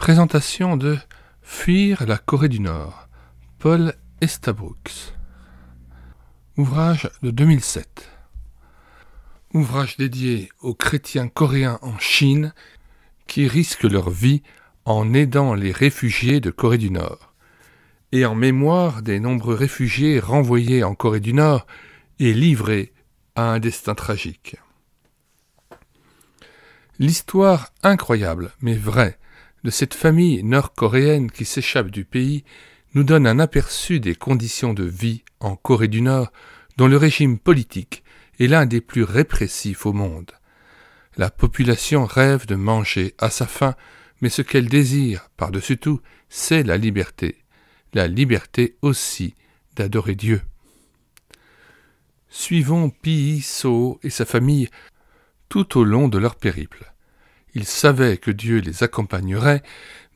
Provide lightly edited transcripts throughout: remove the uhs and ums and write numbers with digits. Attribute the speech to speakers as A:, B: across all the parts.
A: Présentation de Fuir la Corée du Nord, Paul Estabrooks. Ouvrage de 2007. Ouvrage dédié aux chrétiens coréens en Chine qui risquent leur vie en aidant les réfugiés de Corée du Nord, et en mémoire des nombreux réfugiés renvoyés en Corée du Nord et livrés à un destin tragique. L'histoire incroyable, mais vraie, de cette famille nord-coréenne qui s'échappe du pays nous donne un aperçu des conditions de vie en Corée du Nord, dont le régime politique est l'un des plus répressifs au monde. La population rêve de manger à sa faim, mais ce qu'elle désire, par-dessus tout, c'est la liberté aussi d'adorer Dieu. Suivons Pi-So et sa famille tout au long de leur périple. Ils savaient que Dieu les accompagnerait,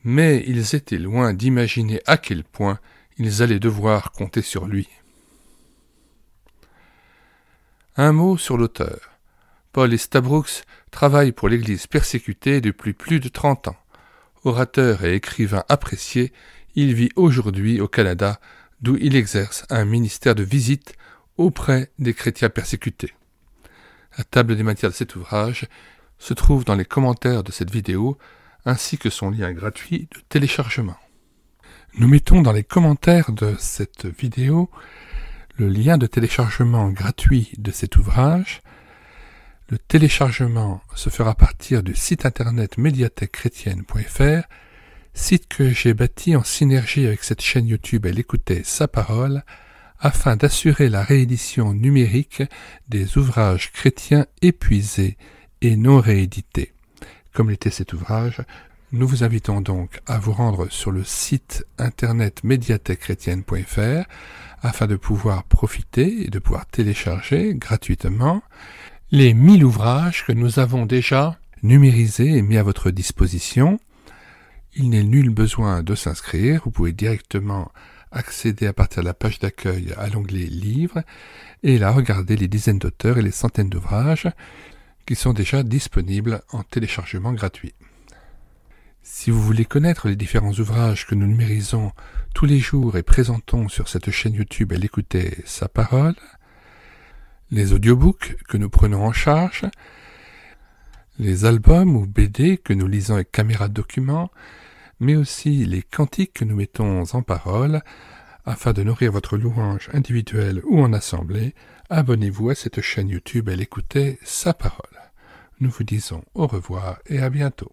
A: mais ils étaient loin d'imaginer à quel point ils allaient devoir compter sur lui. Un mot sur l'auteur. Paul Estabrooks travaille pour l'Église persécutée depuis plus de 30 ans. Orateur et écrivain apprécié, il vit aujourd'hui au Canada, d'où il exerce un ministère de visite auprès des chrétiens persécutés. La table des matières de cet ouvrage se trouve dans les commentaires de cette vidéo, ainsi que son lien gratuit de téléchargement. Nous mettons dans les commentaires de cette vidéo le lien de téléchargement gratuit de cet ouvrage. Le téléchargement se fera à partir du site internet médiathèquechrétienne.fr, site que j'ai bâti en synergie avec cette chaîne YouTube Elle écoutait sa parole, afin d'assurer la réédition numérique des ouvrages chrétiens épuisés et non réédités. Comme l'était cet ouvrage, nous vous invitons donc à vous rendre sur le site internet médiathèquechrétienne.fr afin de pouvoir profiter et de pouvoir télécharger gratuitement les 1000 ouvrages que nous avons déjà numérisés et mis à votre disposition. Il n'est nul besoin de s'inscrire, vous pouvez directement accéder à partir de la page d'accueil à l'onglet Livres et là regarder les dizaines d'auteurs et les centaines d'ouvrages qui sont déjà disponibles en téléchargement gratuit. Si vous voulez connaître les différents ouvrages que nous numérisons tous les jours et présentons sur cette chaîne YouTube Elle écoutait sa parole, les audiobooks que nous prenons en charge, les albums ou BD que nous lisons avec caméra de document, mais aussi les cantiques que nous mettons en parole, afin de nourrir votre louange individuelle ou en assemblée, abonnez-vous à cette chaîne YouTube Elle écoutait sa parole. Nous vous disons au revoir et à bientôt.